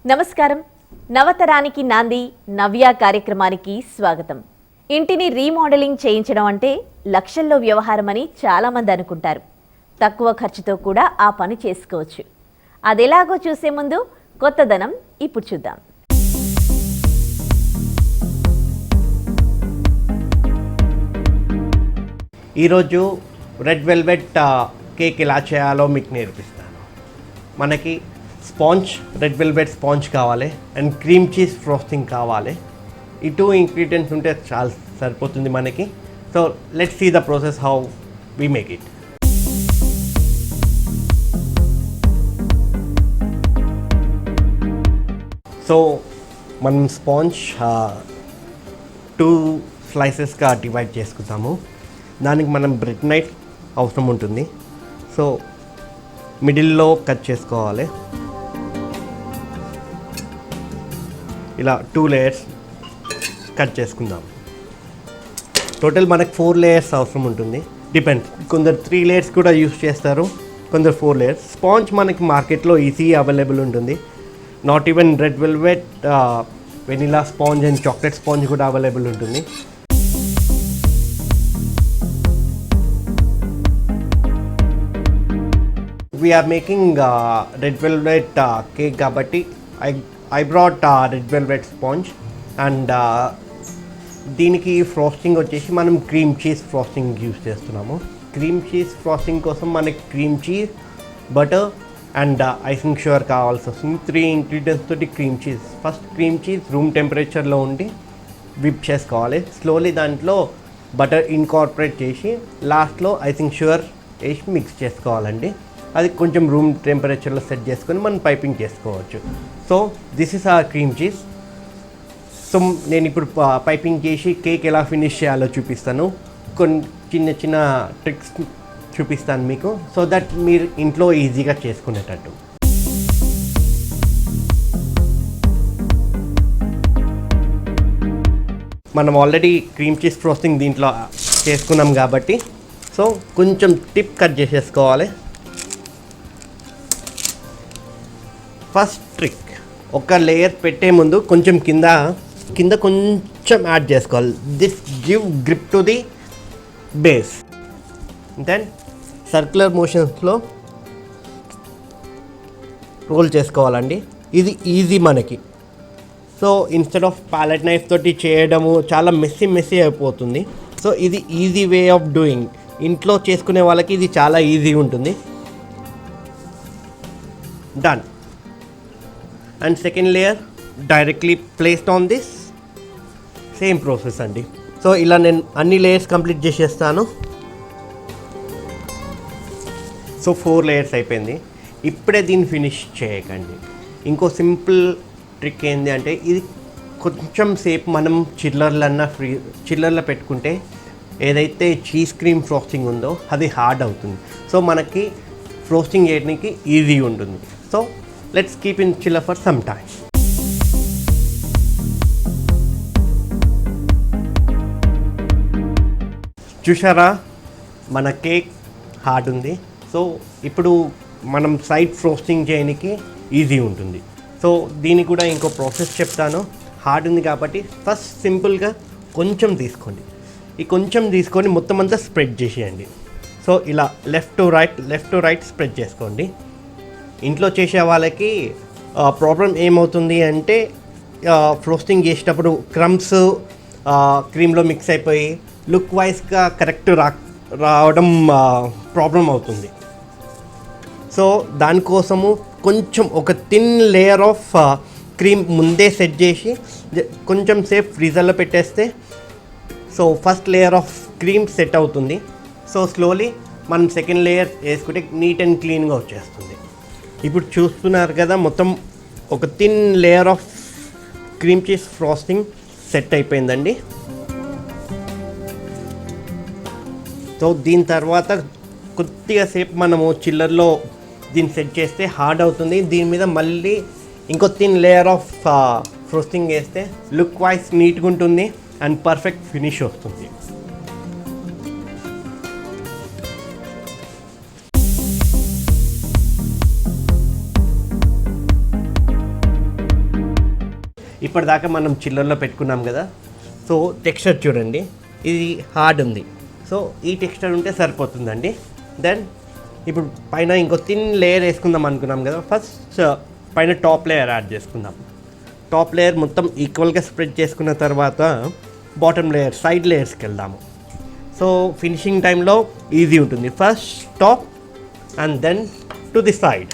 నమస్కారం. నవతరానికి నాంది నవ్య కార్యక్రమానికి స్వాగతం. ఇంటిని రీమోడలింగ్ చేయించడం అంటే లక్షల్లో వ్యవహారమని చాలామంది అనుకుంటారు. తక్కువ ఖర్చుతో కూడా ఆ పని చేసుకోవచ్చు. అదెలాగో చూసే ముందు కొత్తదనం ఇప్పుడు చూద్దాం. ఈరోజు రెడ్ వెల్వెట్ కేక్ ఎలా చేయాలో మీకు నేర్పిస్తాను. మనకి స్పాంజ్, రెడ్ వెల్వెట్ స్పాంజ్ కావాలి అండ్ క్రీమ్ చీజ్ ఫ్రోస్టింగ్ కావాలి. ఈ 2 ఇంగ్రీడియంట్స్ ఉంటే చాలా సరిపోతుంది మనకి. So let's see the process how we make it. So మనం స్పాంజ్ 2 స్లైసెస్గా డివైడ్ చేసుకుంటాము. దానికి మనం బ్రెడ్ నైఫ్ అవసరం ఉంటుంది. సో మిడిల్లో కట్ చేసుకోవాలి. ఇలా 2 లేయర్స్ కట్ చేసుకుందాం. టోటల్ మనకు 4 లేయర్స్ అవసరం ఉంటుంది. డిపెండ్స్, కొందరు 3 లేయర్స్ కూడా యూస్ చేస్తారు, కొందరు 4 లేయర్స్. స్పాంజ్ మనకి మార్కెట్లో ఈజీ అవైలబుల్ ఉంటుంది. Not even red velvet, vanilla sponge and chocolate sponge కూడా అవైలబుల్ ఉంటుంది. We are making red velvet cake kabatti I brought red velvet sponge and దీనికి ఫ్రోస్టింగ్ వచ్చేసి మనం క్రీమ్ చీజ్ ఫ్రోస్టింగ్ యూస్ చేస్తున్నాము. Cream cheese frosting కోసం మనకి cream cheese, butter and icing sugar కావాల్సి వస్తుంది. 3 ఇంగ్రీడియంట్స్ తోటి cream cheese. First cream cheese room టెంపరేచర్లో ఉండి విప్ చేసుకోవాలి. స్లోలీ దాంట్లో బటర్ ఇన్కార్పొరేట్ చేసి లాస్ట్లో ఐసింగ్ షుగర్ వేసి మిక్స్ చేసుకోవాలండి. అది కొంచెం రూమ్ టెంపరేచర్లో సెట్ చేసుకొని మనం పైపింగ్ చేసుకోవచ్చు. సో దిస్ ఇస్ ఆ క్రీమ్ చీజ్. సో నేను ఇప్పుడు పైపింగ్ చేసి కేక్ ఎలా ఫినిష్ చేయాలో చూపిస్తాను. కొన్ని చిన్న చిన్న ట్రిక్స్ చూపిస్తాను మీకు, సో దట్ మీరు ఇంట్లో ఈజీగా చేసుకునేటట్టు. మనం ఆల్రెడీ క్రీమ్ చీజ్ ఫ్రోస్టింగ్ దీంట్లో చేసుకున్నాం కాబట్టి సో కొంచెం టిప్ కట్ చేసేసుకోవాలి. ఫస్ట్ ట్రిక్, ఒక లేయర్ పెట్టే ముందు కొంచెం కింద కొంచెం యాడ్ చేసుకోవాలి. This give grip to the base. Then circular మోషన్స్లో రోల్ చేసుకోవాలండి. ఇది ఈజీ మనకి. So instead of palette knife తోటి చేయడము చాలా మెస్సీ అయిపోతుంది. సో ఇది ఈజీ వే ఆఫ్ డూయింగ్. ఇంట్లో చేసుకునే వాళ్ళకి ఇది చాలా ఈజీ ఉంటుంది. Done. And second layer directly placed on this. Same process అండి. సో ఇలా నేను అన్ని లేయర్స్ కంప్లీట్ చేసేస్తాను. సో 4 లేయర్స్ అయిపోయింది. ఇప్పుడే దీన్ని ఫినిష్ చేయకండి. ఇంకో సింపుల్ ట్రిక్ ఏంటి అంటే, ఇది కొంచెం సేపు మనం చిల్లర్లో పెట్టుకుంటే ఏదైతే చీజ్ క్రీమ్ ఫ్రోస్టింగ్ ఉందో అది హార్డ్ అవుతుంది. సో మనకి ఫ్రోస్టింగ్ చేయడానికి ఈజీ ఉంటుంది. So let's keep in chiller for some time. చూసారా, మన కేక్ హార్డ్ ఉంది. సో ఇప్పుడు మనం సైడ్ ఫ్రోస్టింగ్ చేయడానికి ఈజీ ఉంటుంది. సో దీనికి కూడా ఇంకో ప్రాసెస్ చెప్తాను. హార్డ్ ఉంది కాబట్టి ఫస్ట్ సింపుల్గా కొంచెం తీసుకోండి. ఈ కొంచెం తీసుకొని మొత్తం అంతా స్ప్రెడ్ చేసేయండి. సో ఇలా లెఫ్ట్ టు రైట్ స్ప్రెడ్ చేసుకోండి. ఇంట్లో చేసే వాళ్ళకి ప్రాబ్లం ఏమవుతుంది అంటే, ఫ్రోస్టింగ్ చేసేటప్పుడు క్రమ్స్ క్రీమ్లో మిక్స్ అయిపోయి లుక్ వైజ్గా కరెక్ట్ రావడం ప్రాబ్లం అవుతుంది. సో దానికోసము కొంచెం ఒక థిన్ లేయర్ ఆఫ్ క్రీమ్ ముందే సెట్ చేసి కొంచెం సేపు ఫ్రీజర్లో పెట్టేస్తే so first layer of cream set అవుతుంది. సో స్లోలీ మనం సెకండ్ లేయర్ వేసుకుంటే నీట్ అండ్ క్లీన్గా వచ్చేస్తుంది. ఇప్పుడు చూస్తున్నారు కదా, మొత్తం ఒక thin layer of cream cheese frosting set అయిపోయిందండి. సో దీని తర్వాత కొద్దిగా సేపు మనము చిల్లర్లో దీన్ని సెట్ చేస్తే హార్డ్ అవుతుంది. దీని మీద మళ్ళీ ఇంకో థిన్ లేయర్ ఆఫ్ ఫ్రోస్టింగ్ వేస్తే లుక్ వైజ్ నీట్గా ఉంటుంది అండ్ పర్ఫెక్ట్ ఫినిష్ వస్తుంది. ఇప్పటిదాకా మనం చిల్లర్లో పెట్టుకున్నాం కదా. సో టెక్స్చర్ చూడండి, ఇది హార్డ్ ఉంది. సో ఈ టెక్స్చర్ ఉంటే సరిపోతుందండి. దెన్ ఇప్పుడు పైన ఇంకో థిన్ లేయర్ వేసుకుందాం అనుకున్నాం కదా. ఫస్ట్ పైన టాప్ లేయర్ యాడ్ చేసుకుందాం. టాప్ లేయర్ మొత్తం ఈక్వల్గా స్ప్రెడ్ చేసుకున్న తర్వాత బాటమ్ లేయర్, సైడ్ లేయర్స్కి వెళ్దాము. సో ఫినిషింగ్ టైంలో ఈజీ ఉంటుంది. First top and then to the side.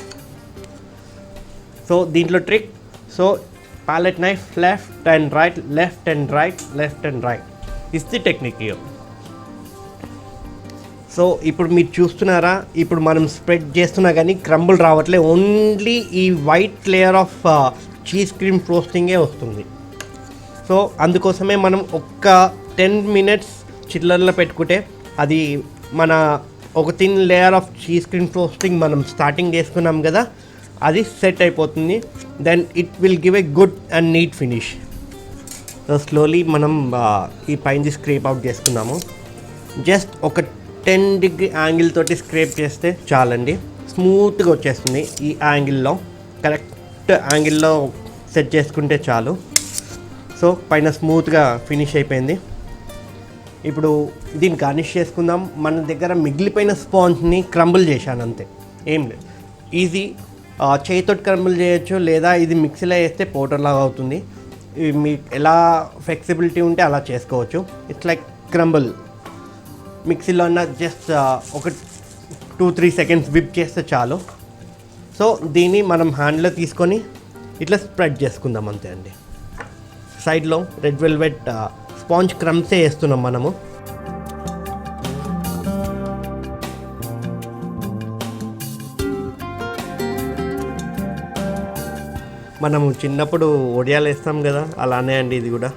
So దీంట్లో trick, so palette knife left and right, left and right, left and right is the technique here. So ఇప్పుడు మీరు చూస్తున్నారా, ఇప్పుడు మనం స్ప్రెడ్ చేస్తున్నా కానీ క్రంబుల్ రావట్లే, ఓన్లీ ఈ white layer of cheese cream ఫ్రోస్టింగే వస్తుంది. సో అందుకోసమే మనం ఒక్క 10 minutes చిల్లర్లో పెట్టుకుంటే అది మన ఒక thin layer of cheese cream frosting మనం స్టార్టింగ్ చేసుకున్నాం కదా, అది సెట్ అయిపోతుంది. Then it will give a good and neat finish. So slowly మనం ఈ పైన స్క్రేప్ అవుట్ చేసుకుందాము. జస్ట్ ఒక 10 degree యాంగిల్ తోటి స్క్రేప్ చేస్తే చాలండి, స్మూత్గా వచ్చేస్తుంది. ఈ యాంగిల్లో కరెక్ట్ యాంగిల్లో సెట్ చేసుకుంటే చాలు. సో పైన స్మూత్గా ఫినిష్ అయిపోయింది. ఇప్పుడు దీన్ని గార్నిష్ చేసుకుందాం. మన దగ్గర మిగిలిపోయిన స్పాంజ్ని క్రంబుల్ చేశాను అంతే, ఏం లేదు. ఈజీ, చేతితో క్రంబుల్ చేయొచ్చు, లేదా ఇది మిక్సీలో వేస్తే పౌడర్ లాగా అవుతుంది. మీకు ఎలా ఫ్లెక్సిబిలిటీ ఉంటే అలా చేసుకోవచ్చు. It's like crumble. మిక్సీలో అన్న జస్ట్ ఒక 2-3 seconds విప్ చేస్తే చాలు. సో దీన్ని మనం హ్యాండ్లో తీసుకొని ఇట్లా స్ప్రెడ్ చేసుకుందాం అంతే అండి. సైడ్లో రెడ్ వెల్వెట్ స్పాంజ్ క్రమ్సే వేస్తున్నాం మనము. మనము చిన్నప్పుడు ఒడియాలు వేస్తాం కదా, అలానే అండి ఇది కూడా.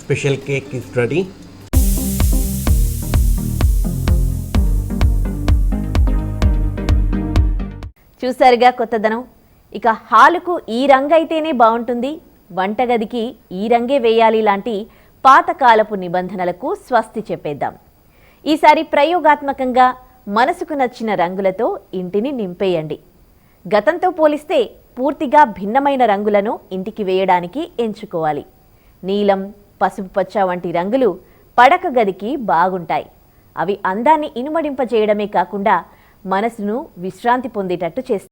Special cake is ready. చూసారుగా కొత్తదనం. ఇక హాలుకు ఈ రంగు అయితేనే బాగుంటుంది, వంటగదికి ఈ రంగే వేయాలి లాంటి పాతకాలపు నిబంధనలకు స్వస్తి చెప్పేద్దాం. ఈసారి ప్రయోగాత్మకంగా మనసుకు నచ్చిన రంగులతో ఇంటిని నింపేయండి. గతంతో పోలిస్తే పూర్తిగా భిన్నమైన రంగులను ఇంటికి వేయడానికి ఎంచుకోవాలి. నీలం, పసుపు పచ్చ వంటి రంగులు పడక గదికి బాగుంటాయి. అవి అందాన్ని ఇనుమడింపజేయడమే కాకుండా మనసును విశ్రాంతి పొందేటట్టు చేస్తాయి.